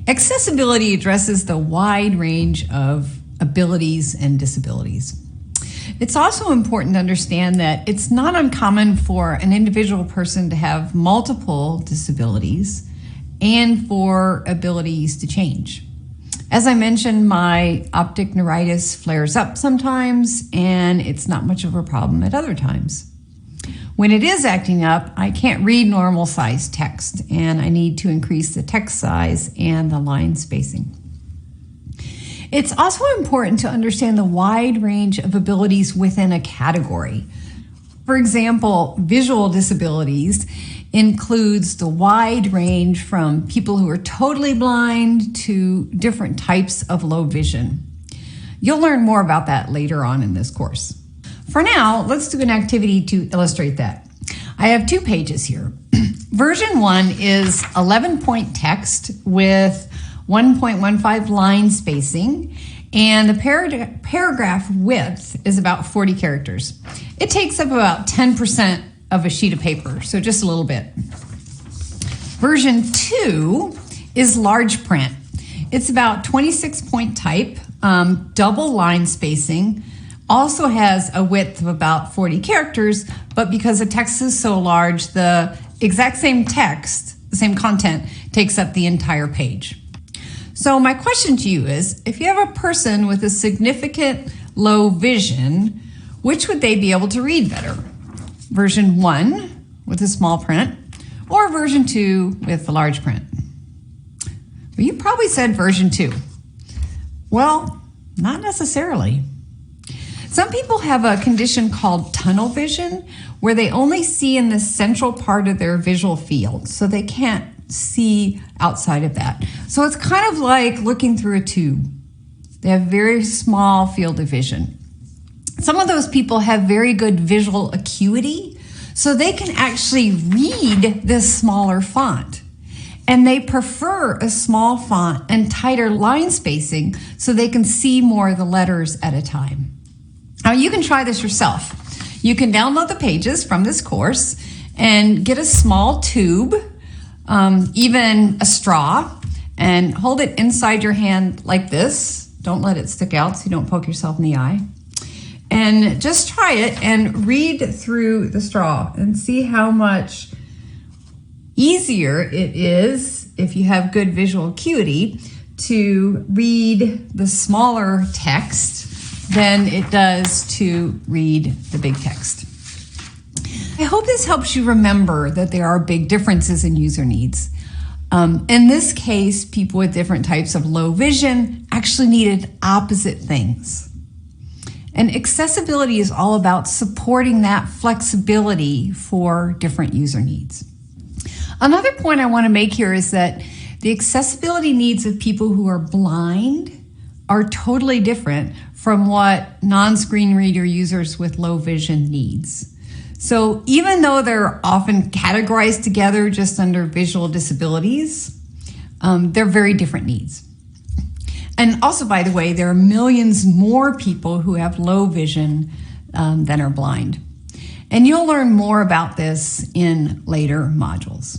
Accessibility addresses the wide range of abilities and disabilities. It's also important to understand that it's not uncommon for an individual person to have multiple disabilities and for abilities to change. As I mentioned, my optic neuritis flares up sometimes, and it's not much of a problem at other times. When it is acting up, I can't read normal size text, and I need to increase the text size and the line spacing. It's also important to understand the wide range of abilities within a category. For example, visual disabilities includes the wide range from people who are totally blind to different types of low vision. You'll learn more about that later on in this course. For now, let's do an activity to illustrate that. I have 2 pages here. Version 1 is 11-point text with 1.15 line spacing, and the paragraph width is about 40 characters. It takes up about 10% of a sheet of paper, so just a little bit. Version 2 is large print. It's about 26-point type, double line spacing, also has a width of about 40 characters, but because the text is so large, the exact same text, the same content, takes up the entire page. So my question to you is, if you have a person with a significant low vision, which would they be able to read better? Version 1 with a small print, or version 2 with the large print? Well, you probably said version 2. Well, not necessarily. Some people have a condition called tunnel vision, where they only see in the central part of their visual field, so they can't see outside of that. So it's kind of like looking through a tube. They have very small field of vision. Some of those people have very good visual acuity, so they can actually read this smaller font. And they prefer a small font and tighter line spacing so they can see more of the letters at a time. Now you can try this yourself. You can download the pages from this course and get a small tube, even a straw, and hold it inside your hand like this. Don't let it stick out so you don't poke yourself in the eye. And just try it and read through the straw and see how much easier it is, if you have good visual acuity, to read the smaller text than it does to read the big text. I hope this helps you remember that there are big differences in user needs. In this case, people with different types of low vision actually needed opposite things. And accessibility is all about supporting that flexibility for different user needs. Another point I want to make here is that the accessibility needs of people who are blind are totally different from what non-screen reader users with low vision needs. So even though they're often categorized together just under visual disabilities, they're very different needs. And also, by the way, there are millions more people who have low vision than are blind. And you'll learn more about this in later modules.